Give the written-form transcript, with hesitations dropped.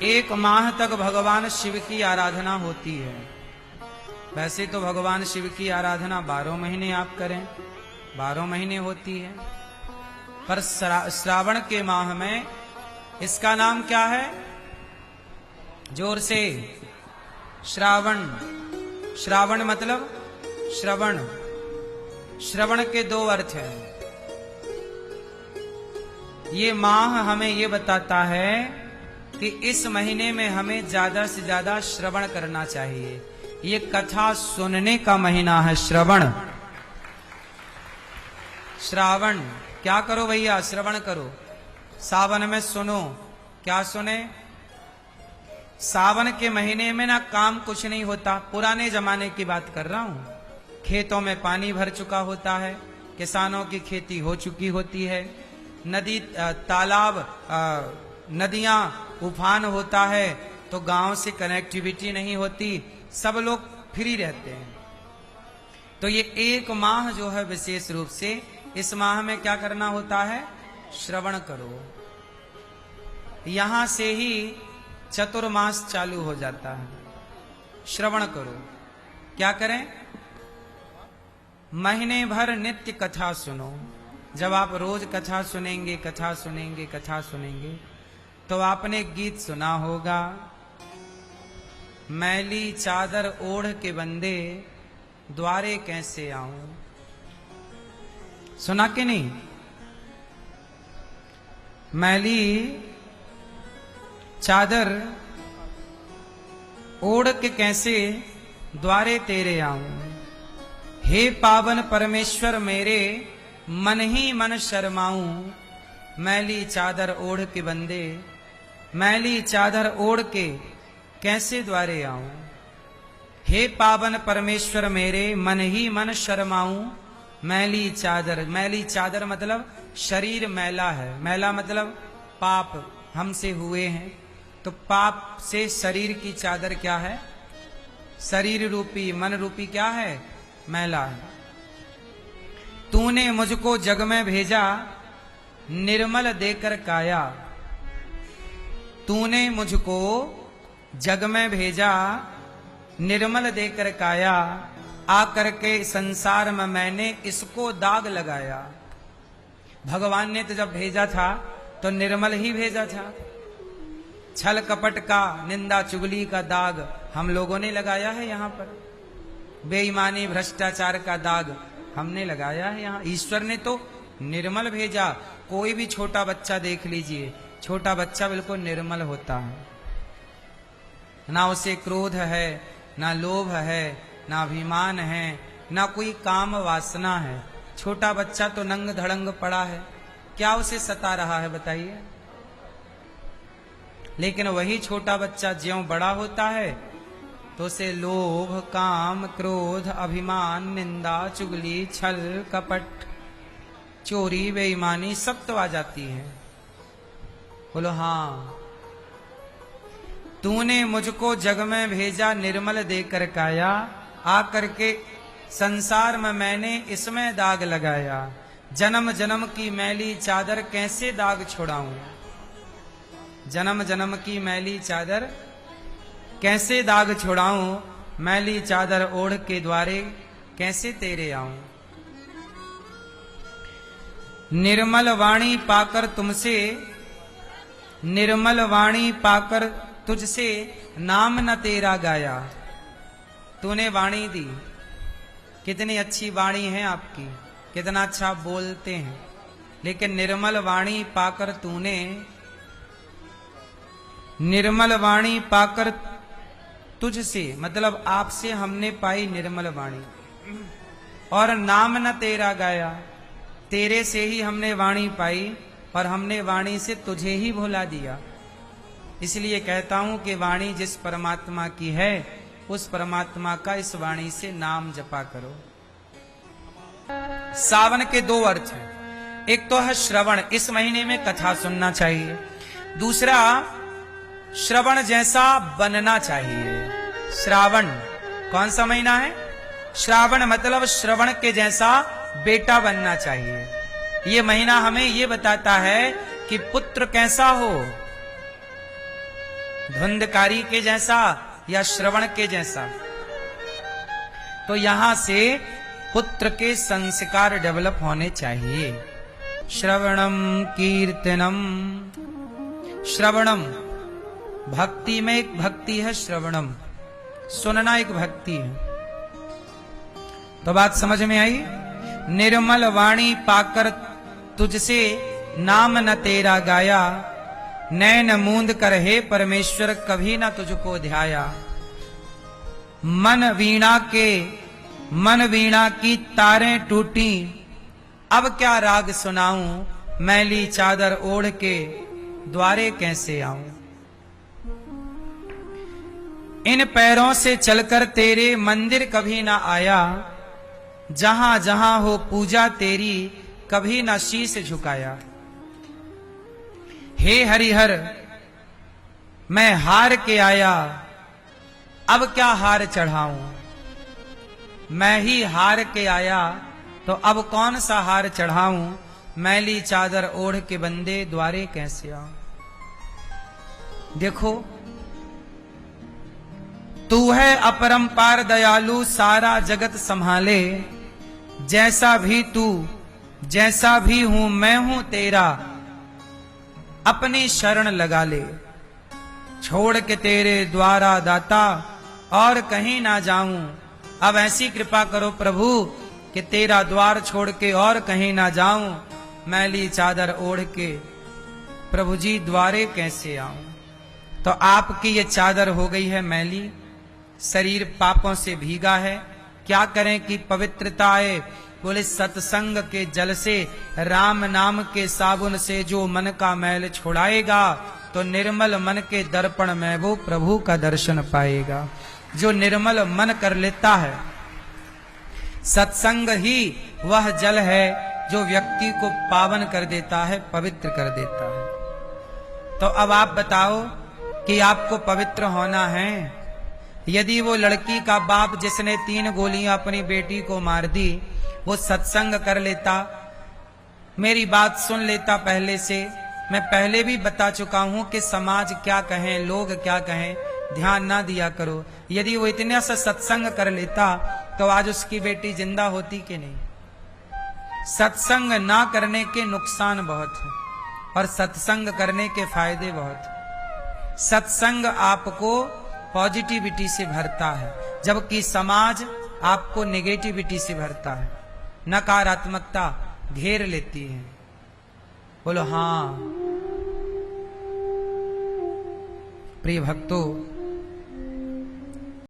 एक माह तक भगवान शिव की आराधना होती है। वैसे तो भगवान शिव की आराधना 12 महीने आप करें, 12 महीने होती है, पर श्रावण के माह में इसका नाम क्या है? जोर से, श्रावण। श्रावण मतलब श्रवण। श्रवण के 2 अर्थ हैं। ये माह हमें ये बताता है कि इस महीने में हमें ज्यादा से ज्यादा श्रवण करना चाहिए। ये कथा सुनने का महीना है, श्रवण। श्रावण, क्या करो भैया? श्रवण करो। सावन में सुनो। क्या सुने? सावन के महीने में ना काम कुछ नहीं होता। पुराने जमाने की बात कर रहा हूं। खेतों में पानी भर चुका होता है, किसानों की खेती हो चुकी होती है, नदी तालाब नदियां उफान होता है, तो गांव से कनेक्टिविटी नहीं होती, सब लोग फ्री रहते हैं। तो ये एक माह जो है विशेष रूप से, इस माह में क्या करना होता है? श्रवण करो। यहां से ही चतुर्मास चालू हो जाता है। श्रवण करो। क्या करें? महीने भर नित्य कथा सुनो। जब आप रोज कथा सुनेंगे, कथा सुनेंगे, कथा सुनेंगे, तो आपने गीत सुना होगा, मैली चादर ओढ़ के बंदे द्वारे कैसे आऊं। सुना कि नहीं? मैली चादर ओढ़ के कैसे द्वारे तेरे आऊं। हे पावन परमेश्वर मेरे, मन ही मन शर्माऊं। मैली चादर ओढ़ के बंदे, मैली चादर ओढ़ के कैसे द्वारे आऊं। हे पावन परमेश्वर मेरे, मन ही मन शर्माऊं। मैली चादर, मैली चादर मतलब शरीर मैला है। मैला मतलब पाप हमसे हुए हैं, तो पाप से शरीर की चादर क्या है? शरीर रूपी, मन रूपी क्या है? मैला है। तूने मुझको जग में भेजा, निर्मल देकर काया। तूने मुझको जग में भेजा, निर्मल देकर काया। आकर के संसार में मैंने इसको दाग लगाया। भगवान ने तो जब भेजा था तो निर्मल ही भेजा था। छल कपट का, निंदा चुगली का दाग हम लोगों ने लगाया है यहाँ पर। बेईमानी भ्रष्टाचार का दाग हमने लगाया है यहाँ। ईश्वर ने तो निर्मल भेजा। कोई भी छोटा बच्चा देख लीजिए, छोटा बच्चा बिल्कुल निर्मल होता है। ना उसे क्रोध है, ना लोभ है, ना अभिमान है, ना कोई काम वासना है। छोटा बच्चा तो नंग धड़ंग पड़ा है, क्या उसे सता रहा है बताइए? लेकिन वही छोटा बच्चा ज्यों बड़ा होता है तो उसे लोभ, काम, क्रोध, अभिमान, निंदा, चुगली, छल, कपट, चोरी, बेईमानी सब तो आ जाती है। बोलो हाँ। तूने मुझको जग में भेजा, निर्मल देकर काया। आकर के संसार में मैंने इसमें दाग लगाया। जन्म जन्म की मैली चादर कैसे दाग छुड़ाऊं। जन्म जन्म की मैली चादर कैसे दाग छुड़ाऊं। मैली चादर ओढ़ के द्वारे कैसे तेरे आऊं। निर्मल वाणी पाकर तुमसे, निर्मल वाणी पाकर तुझसे, नाम न तेरा गाया। तूने वाणी दी, कितनी अच्छी वाणी है आपकी, कितना अच्छा बोलते हैं, लेकिन निर्मल वाणी पाकर तूने, निर्मल वाणी पाकर तुझसे मतलब आपसे हमने पाई निर्मल वाणी, और नाम न तेरा गाया। तेरे से ही हमने वाणी पाई, पर हमने वाणी से तुझे ही भुला दिया। इसलिए कहता हूं कि वाणी जिस परमात्मा की है, उस परमात्मा का इस वाणी से नाम जपा करो। सावन के 2 अर्थ हैं। एक तो है श्रवण, इस महीने में कथा सुनना चाहिए। दूसरा, श्रवण जैसा बनना चाहिए। श्रावण कौन सा महीना है? श्रावण मतलब श्रवण के जैसा बेटा बनना चाहिए। ये महीना हमें ये बताता है कि पुत्र कैसा हो, धुंधकारी के जैसा या श्रवण के जैसा। तो यहां से पुत्र के संस्कार डेवलप होने चाहिए। श्रवणम कीर्तनम, श्रवणम भक्ति में एक भक्ति है, श्रवणम सुनना एक भक्ति है। तो बात समझ में आई। निर्मल वाणी पाकर तुझसे नाम न तेरा गाया, नैन मूंद कर हे परमेश्वर कभी न तुझको ध्याया। मन वीणा की तारें टूटी, अब क्या राग सुनाऊं, मैली चादर ओढ़ के द्वारे कैसे आऊं। इन पैरों से चलकर तेरे मंदिर कभी ना आया, जहां जहां हो पूजा तेरी कभी ना शीश झुकाया। हे हरिहर मैं हार के आया, अब क्या हार चढ़ाऊं। मैं ही हार के आया तो अब कौन सा हार चढ़ाऊं, मैली चादर ओढ़ के बंदे द्वारे कैसे आऊं। देखो तू है अपरंपार दयालु सारा जगत संभाले, जैसा भी तू जैसा भी हूं मैं हूं तेरा, अपनी शरण लगा ले। छोड़ के तेरे द्वारा दाता और कहीं ना जाऊं, अब ऐसी कृपा करो प्रभु कि तेरा द्वार छोड़ के और कहीं ना जाऊं, मैली चादर ओढ़ के प्रभु जी द्वारे कैसे आऊं। तो आपकी ये चादर हो गई है मैली, शरीर पापों से भीगा है। क्या करें कि पवित्रता आए। बोले सत्संग के जल से, राम नाम के साबुन से जो मन का मैल छुड़ाएगा, तो निर्मल मन के दर्पण में वो प्रभु का दर्शन पाएगा। जो निर्मल मन कर लेता है, सत्संग ही वह जल है जो व्यक्ति को पावन कर देता है, पवित्र कर देता है। तो अब आप बताओ कि आपको पवित्र होना है। यदि वो लड़की का बाप जिसने 3 गोलियां अपनी बेटी को मार दी, वो सत्संग कर लेता, मेरी बात सुन लेता पहले से। मैं पहले भी बता चुका हूं कि समाज क्या कहें, लोग क्या कहें, ध्यान ना दिया करो। यदि वो इतने से सत्संग कर लेता तो आज उसकी बेटी जिंदा होती कि नहीं। सत्संग ना करने के नुकसान बहुत है और सत्संग करने के फायदे बहुत है। सत्संग आपको पॉजिटिविटी से भरता है, जबकि समाज आपको नेगेटिविटी से भरता है, नकारात्मकता घेर लेती है। बोलो हाँ। प्रिय भक्तों,